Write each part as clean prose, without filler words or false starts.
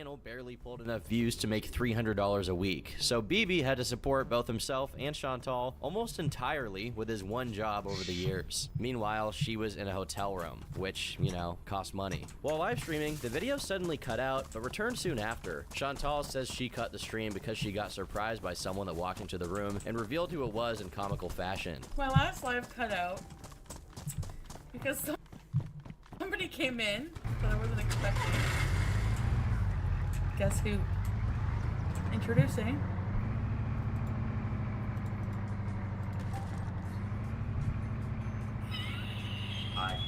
channel barely pulled enough views to make $300 a week, so BB had to support both himself and Chantal almost entirely with his one job over the years. Meanwhile, she was in a hotel room, which, you know, cost money. While live streaming, the video suddenly cut out, but returned soon after. Chantal says she cut the stream because she got surprised by someone that walked into the room and revealed who it was in comical fashion. My last live cut out because somebody came in that I wasn't expecting. Guess who? Introducing. Hi.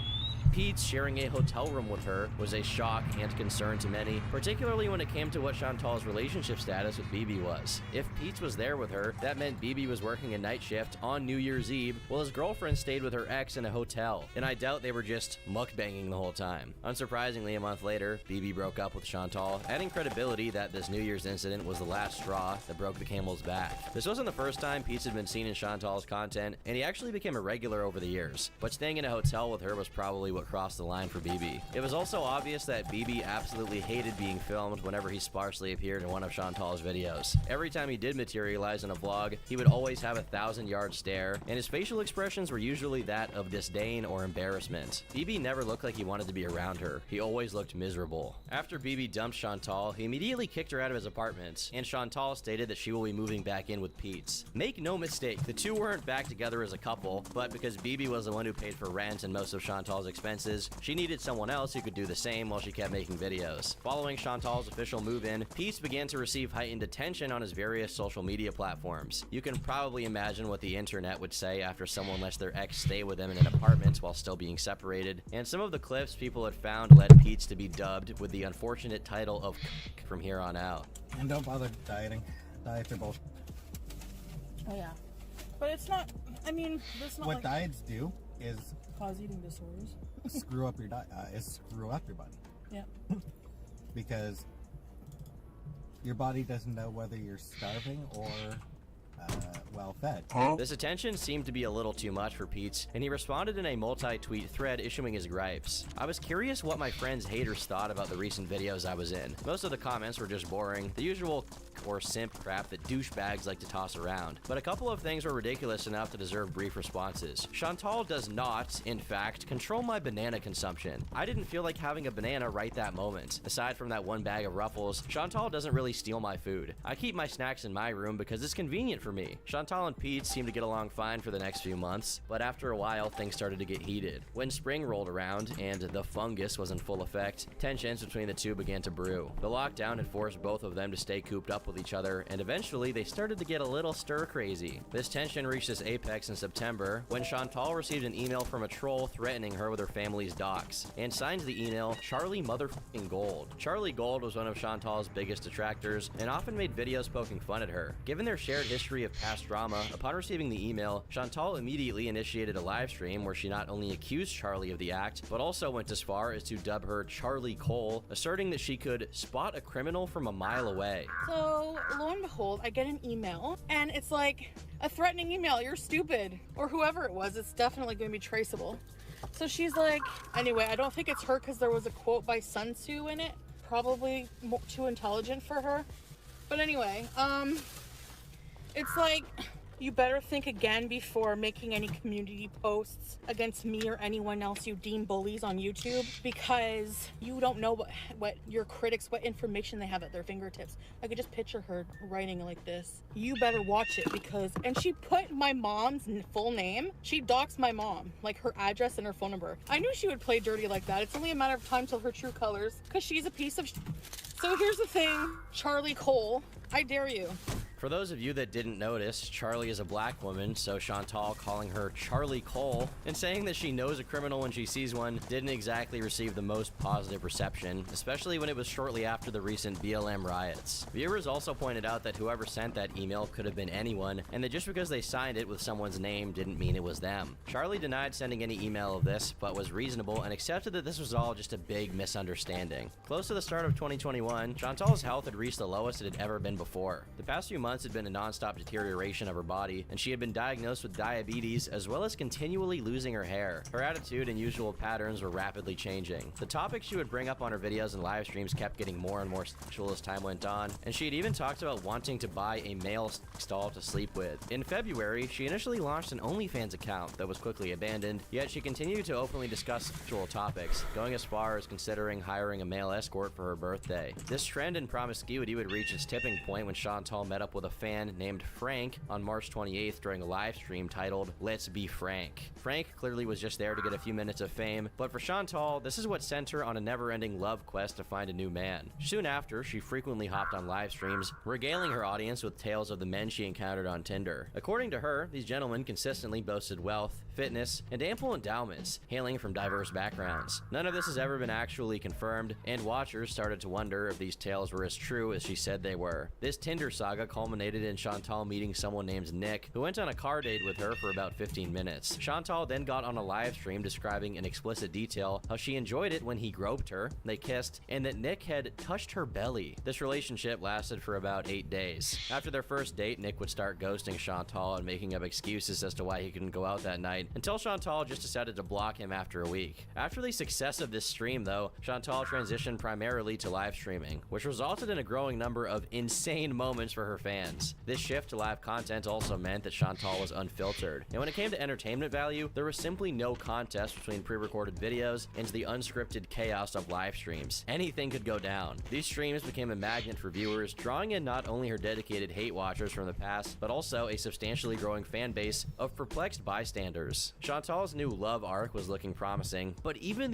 Pete's sharing a hotel room with her was a shock and concern to many, particularly when it came to what Chantal's relationship status with BB was. If Pete's was there with her, that meant BB was working a night shift on New Year's Eve while his girlfriend stayed with her ex in a hotel, and I doubt they were just mukbanging the whole time. Unsurprisingly, a month later, BB broke up with Chantal, adding credibility that this New Year's incident was the last straw that broke the camel's back. This wasn't the first time Pete's had been seen in Chantal's content, and he actually became a regular over the years, but staying in a hotel with her was probably what crossed the line for BB. It was also obvious that BB absolutely hated being filmed whenever he sparsely appeared in one of Chantal's videos. Every time he did materialize in a vlog, he would always have a 1,000-yard stare, and his facial expressions were usually that of disdain or embarrassment. BB never looked like he wanted to be around her. He always looked miserable. After BB dumped Chantal, he immediately kicked her out of his apartment, and Chantal stated that she will be moving back in with Pete's. Make no mistake, the two weren't back together as a couple, but because BB was the one who paid for rent and most of Chantal's expenses, she needed someone else who could do the same while she kept making videos. Following Chantal's official move-in, Pete's began to receive heightened attention on his various social media platforms. You can probably imagine what the internet would say after someone lets their ex stay with them in an apartment while still being separated, and some of the clips people had found led Pete's to be dubbed with the unfortunate title of from here on out. And don't bother dieting. Diets are bullshit. Oh yeah, but it's not. I mean, that's not what like diets do is cause eating disorders. screw up your diet. Screw up your body. Yeah. Because your body doesn't know whether you're starving or well fed. This attention seemed to be a little too much for Pete's, and he responded in a multi-tweet thread issuing his gripes. I was curious what my friends' haters thought about the recent videos I was in. Most of the comments were just boring, the usual or simp crap that douchebags like to toss around. But a couple of things were ridiculous enough to deserve brief responses. Chantal does not, in fact, control my banana consumption. I didn't feel like having a banana right that moment. Aside from that one bag of Ruffles, Chantal doesn't really steal my food. I keep my snacks in my room because it's convenient for me. Chantal and Pete seemed to get along fine for the next few months, but after a while, things started to get heated. When spring rolled around and the fungus was in full effect, tensions between the two began to brew. The lockdown had forced both of them to stay cooped up with each other, and eventually they started to get a little stir-crazy. This tension reached its apex in September when Chantal received an email from a troll threatening her with her family's docs, and signed the email Charlie Motherfucking Gold. Charlie Gold was one of Chantal's biggest detractors and often made videos poking fun at her. Given their shared history of past drama, upon receiving the email, Chantal immediately initiated a live stream where she not only accused Charlie of the act, but also went as far as to dub her Charlie Cole, asserting that she could spot a criminal from a mile away. So, lo and behold, I get an email, and it's like a threatening email. You're stupid. Or whoever it was, it's definitely going to be traceable. So she's like, anyway, I don't think it's her because there was a quote by Sun Tzu in it. Probably too intelligent for her. But anyway, it's like, you better think again before making any community posts against me or anyone else you deem bullies on YouTube, because you don't know what your critics, what information they have at their fingertips. I could just picture her writing like this. You better watch it because, and she put my mom's full name. She doxed my mom, like her address and her phone number. I knew she would play dirty like that. It's only a matter of time till her true colors, because she's a piece of So here's the thing, Charlie Cole, I dare you. For those of you that didn't notice, Charlie is a black woman, so Chantal calling her Charlie Cole and saying that she knows a criminal when she sees one didn't exactly receive the most positive reception, especially when it was shortly after the recent BLM riots. Viewers also pointed out that whoever sent that email could have been anyone, and that just because they signed it with someone's name didn't mean it was them. Charlie denied sending any email of this, but was reasonable and accepted that this was all just a big misunderstanding. Close to the start of 2021, Chantal's health had reached the lowest it had ever been before. The past few months months had been a non-stop deterioration of her body, and she had been diagnosed with diabetes as well as continually losing her hair. Her attitude and usual patterns were rapidly changing. The topics she would bring up on her videos and live streams kept getting more and more sexual as time went on, and she had even talked about wanting to buy a male sex doll to sleep with. In February, she initially launched an OnlyFans account that was quickly abandoned, yet she continued to openly discuss sexual topics, going as far as considering hiring a male escort for her birthday. This trend in promiscuity would reach its tipping point when Chantal met up with a fan named Frank on March 28th during a live stream titled Let's Be Frank. Frank clearly was just there to get a few minutes of fame, but for Chantal, this is what sent her on a never-ending love quest to find a new man. Soon after, she frequently hopped on live streams, regaling her audience with tales of the men she encountered on Tinder. According to her, these gentlemen consistently boasted wealth, fitness, and ample endowments, hailing from diverse backgrounds. None of this has ever been actually confirmed, and watchers started to wonder if these tales were as true as she said they were. This Tinder saga culminated in Chantal meeting someone named Nick, who went on a car date with her for about 15 minutes. Chantal then got on a live stream describing in explicit detail how she enjoyed it when he groped her, they kissed, and that Nick had touched her belly. This relationship lasted for about 8 days. After their first date, Nick would start ghosting Chantal and making up excuses as to why he couldn't go out that night, until Chantal just decided to block him after a week. After the success of this stream, though, Chantal transitioned primarily to live streaming, which resulted in a growing number of insane moments for her fans. This shift to live content also meant that Chantal was unfiltered, and when it came to entertainment value, there was simply no contest between pre-recorded videos and the unscripted chaos of live streams. Anything could go down. These streams became a magnet for viewers, drawing in not only her dedicated hate watchers from the past, but also a substantially growing fan base of perplexed bystanders. Chantal's new love arc was looking promising, but even